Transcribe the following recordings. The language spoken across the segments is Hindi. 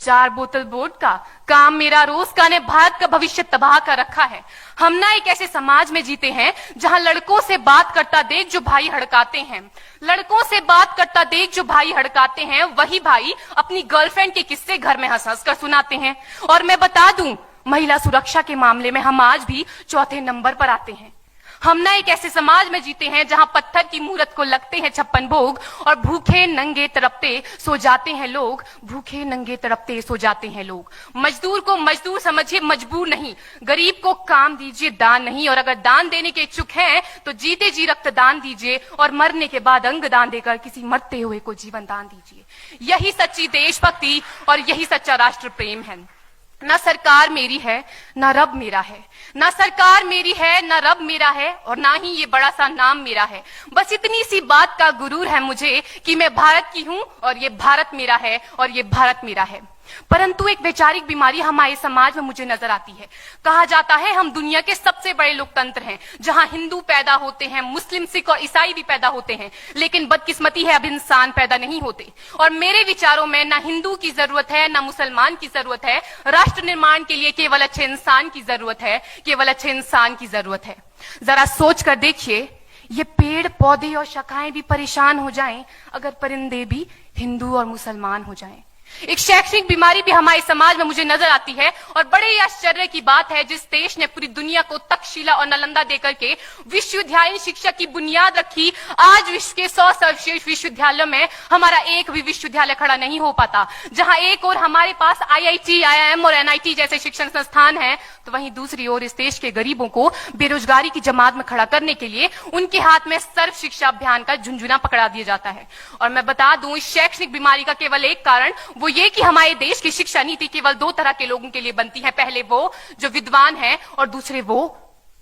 4 बोतल वोडका, काम मेरा रोज का ने भारत का भविष्य तबाह कर रखा है। हम ना एक ऐसे समाज में जीते हैं जहां लड़कों से बात करता देख जो भाई हड़काते हैं, लड़कों से बात करता देख जो भाई हड़काते हैं, वही भाई अपनी गर्लफ्रेंड के किस्से घर में हंस हंस कर सुनाते हैं। और मैं बता दूं, महिला सुरक्षा के मामले में हम आज भी चौथे नंबर पर आते हैं। हम ना एक ऐसे समाज में जीते हैं जहां पत्थर की मूरत को लगते हैं 56 भोग और भूखे नंगे तड़पते सो जाते हैं लोग, भूखे नंगे तड़पते सो जाते हैं लोग। मजदूर को मजदूर समझिए, मजबूर नहीं। गरीब को काम दीजिए, दान नहीं। और अगर दान देने के इच्छुक हैं तो जीते जी रक्तदान दीजिए और मरने के बाद अंग दान देकर किसी मरते हुए को जीवन दान दीजिए। यही सच्ची देशभक्ति और यही सच्चा राष्ट्र प्रेम है। ना सरकार मेरी है ना रब मेरा है, ना सरकार मेरी है ना रब मेरा है, और ना ही ये बड़ा सा नाम मेरा है। बस इतनी सी बात का गुरूर है मुझे कि मैं भारत की हूं और ये भारत मेरा है और ये भारत मेरा है। परंतु एक वैचारिक बीमारी हमारे समाज में मुझे नजर आती है। कहा जाता है हम दुनिया के सबसे बड़े लोकतंत्र हैं, जहां हिंदू पैदा होते हैं, मुस्लिम, सिख और ईसाई भी पैदा होते हैं, लेकिन बदकिस्मती है अब इंसान पैदा नहीं होते। और मेरे विचारों में ना हिंदू की जरूरत है ना मुसलमान की जरूरत है। राष्ट्र निर्माण के लिए केवल अच्छे इंसान की जरूरत है, केवल अच्छे इंसान की जरूरत है। जरा सोच कर देखिए, ये पेड़ पौधे और शाखाएं भी परेशान हो जाएं अगर परिंदे भी हिंदू और मुसलमान हो जाएं। एक शैक्षणिक बीमारी भी हमारे समाज में मुझे नजर आती है। और बड़े ही आश्चर्य की बात है, जिस देश ने पूरी दुनिया को तक्षशिला और नालंदा देकर के विश्वविद्यालय शिक्षा की बुनियाद रखी, आज विश्व के 100 सर्वश्रेष्ठ विश्वविद्यालयों में हमारा एक भी विश्वविद्यालय खड़ा नहीं हो पाता। जहां एक और हमारे पास IIT, IIM और NIT जैसे शिक्षण संस्थान हैं, तो वहीं दूसरी ओर इस देश के गरीबों को बेरोजगारी की जमात में खड़ा करने के लिए उनके हाथ में सर्व शिक्षा अभियान का झुंझुना पकड़ा दिया जाता है। और मैं बता दूं, इस शैक्षणिक बीमारी का केवल एक कारण वो ये कि हमारे देश की शिक्षा नीति केवल 2 तरह के लोगों के लिए बनती है। पहले वो जो विद्वान हैं और दूसरे वो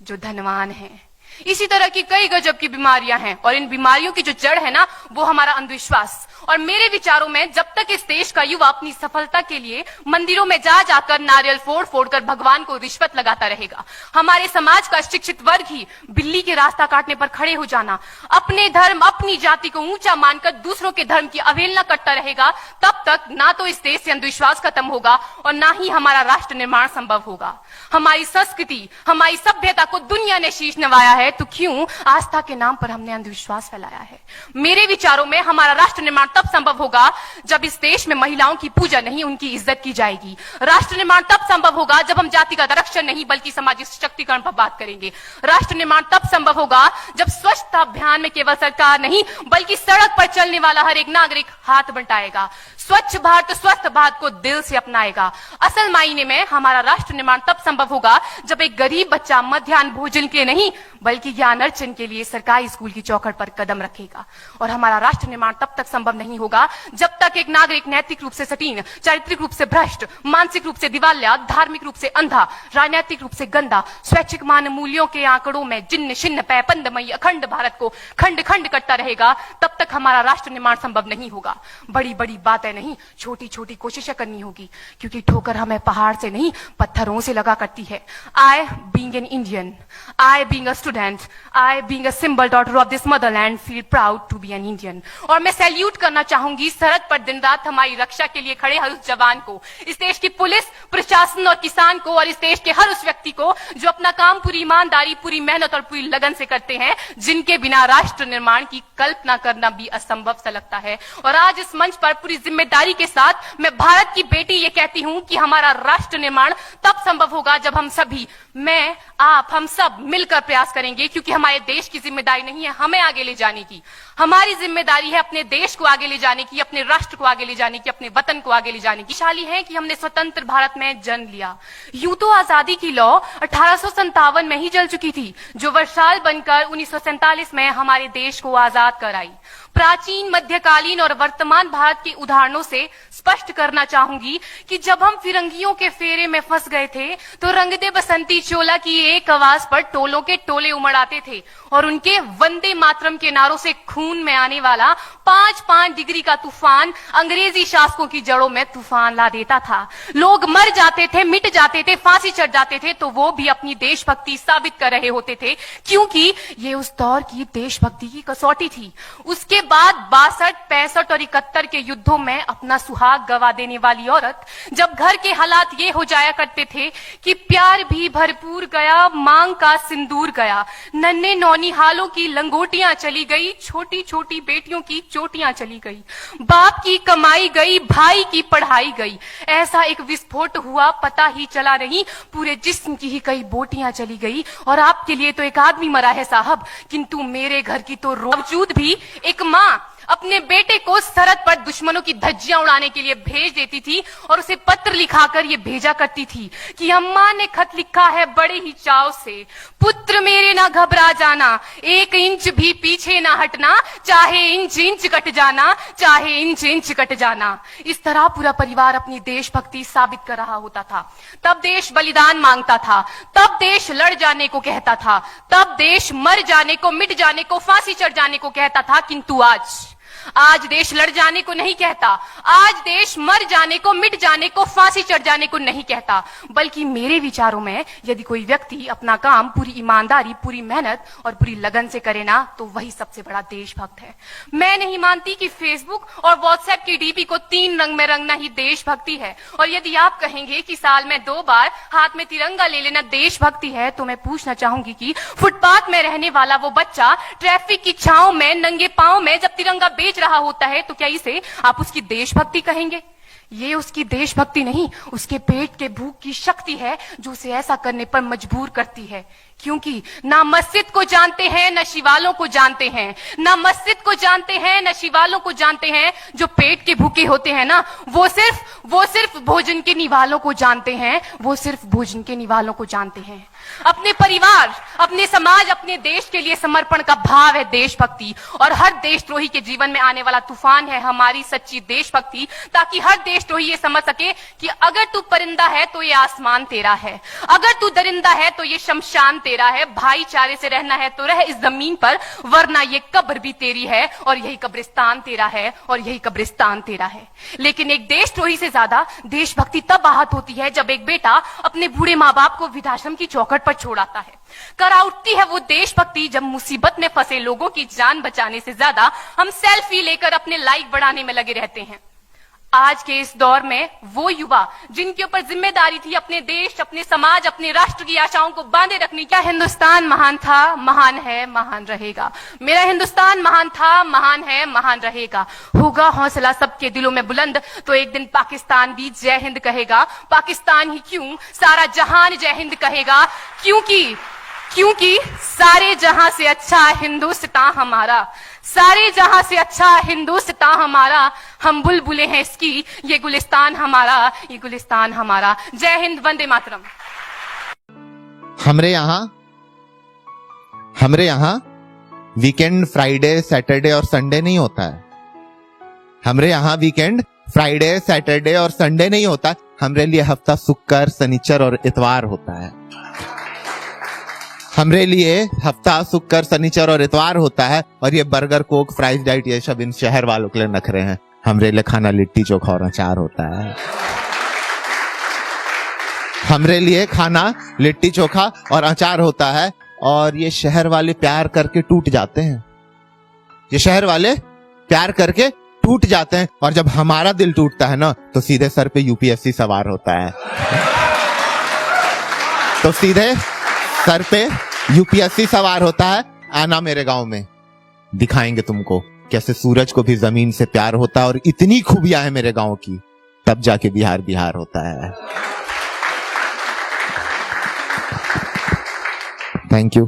जो धनवान हैं। इसी तरह की कई गजब की बीमारियां हैं और इन बीमारियों की जो जड़ है ना, वो हमारा अंधविश्वास। और मेरे विचारों में जब तक इस देश का युवा अपनी सफलता के लिए मंदिरों में जा जाकर नारियल फोड़ फोड़ कर भगवान को रिश्वत लगाता रहेगा, हमारे समाज का शिक्षित वर्ग ही बिल्ली के रास्ता काटने पर खड़े हो जाना, अपने धर्म अपनी जाति को ऊंचा मानकर दूसरों के धर्म की अवहेलना करता रहेगा, तब तक ना तो इस देश से अंधविश्वास खत्म होगा और ना ही हमारा राष्ट्र निर्माण संभव होगा। हमारी संस्कृति, हमारी सभ्यता को दुनिया ने शीश नवाया है, तो क्यों आस्था के नाम पर हमने अंधविश्वास फैलाया है? मेरे विचारों में हमारा राष्ट्र निर्माण तब संभव होगा जब इस देश में महिलाओं की पूजा नहीं, उनकी इज्जत की जाएगी। राष्ट्र निर्माण तब संभव होगा जब हम जातिगत आरक्षण नहीं बल्कि सामाजिक सशक्तिकरण पर बात करेंगे। राष्ट्र निर्माण तब संभव होगा जब स्वच्छता अभियान में केवल सरकार नहीं बल्कि सड़क पर चलने वाला हर एक नागरिक हाथ बंटाएगा, स्वच्छ भारत स्वस्थ भारत को दिल से अपनाएगा। असल मायने में हमारा राष्ट्र निर्माण तब संभव होगा जब एक गरीब बच्चा मध्याह्न भोजन के लिए नहीं बल्कि ज्ञान अर्जन के लिए सरकारी स्कूल की चौखट पर कदम रखेगा। और हमारा राष्ट्र निर्माण तब तक संभव नहीं होगा जब तक एक नागरिक नैतिक रूप से सटीन, चारित्रिक रूप से भ्रष्ट, मानसिक रूप से दिवालिया, धार्मिक रूप से अंधा, राजनीतिक रूप से गंदा, स्वैच्छिक मान मूल्यों के आंकड़ों में जिन्न शिन्न पैपंदमयी अखंड भारत को खंड खंड करता रहेगा, तब तक हमारा राष्ट्र निर्माण संभव नहीं होगा। बड़ी बड़ी बातें नहीं, छोटी छोटी कोशिशें करनी होगी, क्योंकि ठोकर हमें पहाड़ से नहीं पत्थरों से लगा करती है। I being an Indian, I being a student, I being a symbol daughter of this motherland feel proud to be an Indian। और मैं सैल्यूट करना चाहूंगी सरहद पर दिन रात हमारी रक्षा के लिए खड़े हर उस जवान को, इस देश की पुलिस, प्रशासन और किसान को, और इस देश के हर उस व्यक्ति को जो अपना काम पूरी ईमानदारी, पूरी मेहनत और पूरी लगन से करते हैं, जिनके बिना राष्ट्र निर्माण की कल्पना करना भी असंभव सा लगता है। और आज इस मंच पर पूरी जिम्मेदारी के साथ मैं भारत की बेटी ये कहती हूं कि हमारा राष्ट्र निर्माण तब संभव होगा जब हम सभी, मैं, आप, हम सब मिलकर प्रयास करेंगे, क्योंकि हमारे देश की जिम्मेदारी नहीं है हमें आगे ले जाने की, हमारी जिम्मेदारी है अपने देश को आगे ले जाने की, अपने राष्ट्र को आगे ले जाने की, अपने वतन को आगे ले जाने की। शाली है कि हमने स्वतंत्र भारत में जन्म लिया। यूं तो आजादी की लौ 1857 में ही जल चुकी थी, जो वर्षाल बनकर 1947 में हमारे देश को आजाद कराई। प्राचीन, मध्यकालीन और वर्तमान भारत के उदाहरणों से स्पष्ट करना चाहूंगी कि जब हम फिरंगियों के फेरे में फंस गए थे तो रंग दे बसंती चोला की एक आवाज पर टोलों के टोले उमड़ आते थे और उनके वंदे मातरम के नारों से खून में आने वाला 5-5 डिग्री का तूफान अंग्रेजी शासकों की जड़ों में तूफान ला देता था। लोग मर जाते थे, मिट जाते थे, फांसी चढ़ जाते थे, तो वो भी अपनी देशभक्ति साबित कर रहे होते थे, क्योंकि ये उस दौर की देशभक्ति की कसौटी थी। उसके बाद 62, 65 और 71 के युद्धों में अपना सुहाग गवा देने वाली औरत, जब घर के हालात ये हो जाया करते थे कि प्यार भी भरपूर गया, मांग का सिंदूर गया, नन्हे नौनिहालों की लंगोटियां चली गई, छोटी छोटी बेटियों की चोटियां चली गई, बाप की कमाई गई, भाई की पढ़ाई गई, ऐसा एक विस्फोट हुआ पता ही चला नहीं, पूरे जिस्म की ही कई बोटियां चली गई। और आपके लिए तो एक आदमी मरा है साहब, किंतु मेरे घर की तो बावजूद भी एक माँ अपने बेटे को सरहद पर दुश्मनों की धज्जियां उड़ाने के लिए भेज देती थी और उसे पत्र लिखाकर ये भेजा करती थी कि अम्मा ने खत लिखा है बड़े ही चाव से, पुत्र मेरे ना घबरा जाना, 1 इंच भी पीछे ना हटना, चाहे इंच इंच कट जाना, चाहे इंच इंच कट जाना। इस तरह पूरा परिवार अपनी देशभक्ति साबित कर रहा होता था। तब देश बलिदान मांगता था, तब देश लड़ जाने को कहता था, तब देश मर जाने को, मिट जाने को, फांसी चढ़ जाने को कहता था। किंतु आज देश लड़ जाने को नहीं कहता, आज देश मर जाने को, मिट जाने को, फांसी चढ़ जाने को नहीं कहता, बल्कि मेरे विचारों में यदि कोई व्यक्ति अपना काम पूरी ईमानदारी, पूरी मेहनत और पूरी लगन से करे ना, तो वही सबसे बड़ा देशभक्त है। मैं नहीं मानती कि फेसबुक और व्हाट्सएप की डीपी को 3 रंग में रंगना ही देशभक्ति है। और यदि आप कहेंगे कि साल में 2 बार हाथ में तिरंगा ले लेना देशभक्ति है, तो मैं पूछना चाहूंगी कि फुटपाथ में रहने वाला वो बच्चा ट्रैफिक की छांव में नंगे पांव में जब तिरंगा बेच रहा होता है, तो क्या इसे आप उसकी देशभक्ति कहेंगे? ये उसकी देशभक्ति नहीं, उसके पेट के भूख की शक्ति है जो उसे ऐसा करने पर मजबूर करती है। क्योंकि ना मस्जिद को जानते हैं, न शिवालों को जानते हैं, ना मस्जिद को जानते हैं, न शिवालों को जानते हैं। जो पेट के भूखे होते हैं ना, वो सिर्फ भोजन के निवालों को जानते हैं, वो सिर्फ भोजन के निवालों को जानते हैं। अपने परिवार, अपने समाज, अपने देश के लिए समर्पण का भाव है देशभक्ति। और हर देशद्रोही के जीवन में आने वाला तूफान है हमारी सच्ची देशभक्ति, ताकि हर देशद्रोही ये समझ सके कि अगर तू परिंदा है तो ये आसमान तेरा है, अगर तू दरिंदा है तो ये शमशान तेरा है, भाईचारे से रहना है तो रह इस जमीन पर, वरना ये कब्र भी तेरी है और यही कब्रिस्तान तेरा है और यही कब्रिस्तान तेरा है। लेकिन एक देशद्रोही से ज्यादा देशभक्ति तब आहत होती है जब एक बेटा अपने बूढ़े माँ बाप को वृद्धाश्रम की चौखट पर छोड़ आता है। कर उठती है वो देशभक्ति जब मुसीबत में फंसे लोगों की जान बचाने से ज्यादा हम सेल्फी लेकर अपने लाइक बढ़ाने में लगे रहते हैं। आज के इस दौर में वो युवा जिनके ऊपर जिम्मेदारी थी अपने देश, अपने समाज, अपने राष्ट्र की आशाओं को बांधे रखने की। हिंदुस्तान महान था, महान है, महान रहेगा। मेरा हिंदुस्तान महान था, महान है, महान रहेगा। होगा हौसला सबके दिलों में बुलंद तो एक दिन पाकिस्तान भी जय हिंद कहेगा। पाकिस्तान ही क्यों, सारा जहान जय हिंद कहेगा। क्योंकि सारे जहां से अच्छा हिंदुस्तान हमारा, सारे जहां से अच्छा हिंदुस्तान हमारा। हम बुलबुलें हैं इसकी, ये गुलिस्तान हमारा, ये गुलिस्तान हमारा। जय हिंद, वंदे मातरम। हमरे यहाँ वीकेंड फ्राइडे, सैटरडे और संडे नहीं होता है। हमरे यहाँ वीकेंड फ्राइडे, सैटरडे और संडे नहीं होता। हमरे लिए हफ्ता शुक्र, शनिचर और इतवार होता है। हमरे लिए हफ्ता शुक्र, शनिचर और इतवार होता है। और ये बर्गर, कोक, फ्राइज, डाइट ये सब इन शहर वालों के लिए नखरे हैं। हमरे लिए खाना लिट्टी चोखा और अचार होता है। हमरे लिए खाना लिट्टी चोखा और अचार होता है। और ये शहर वाले प्यार करके टूट जाते हैं। ये शहर वाले प्यार करके टूट जाते हैं। और जब हमारा दिल टूटता है ना, तो सीधे सर पे यूपीएससी सवार होता है। तो सीधे सर पे यूपीएससी सवार होता है। आना मेरे गांव में, दिखाएंगे तुमको कैसे सूरज को भी जमीन से प्यार होता है। और इतनी खूबियां है मेरे गांव की, तब जाके बिहार बिहार होता है। Thank you.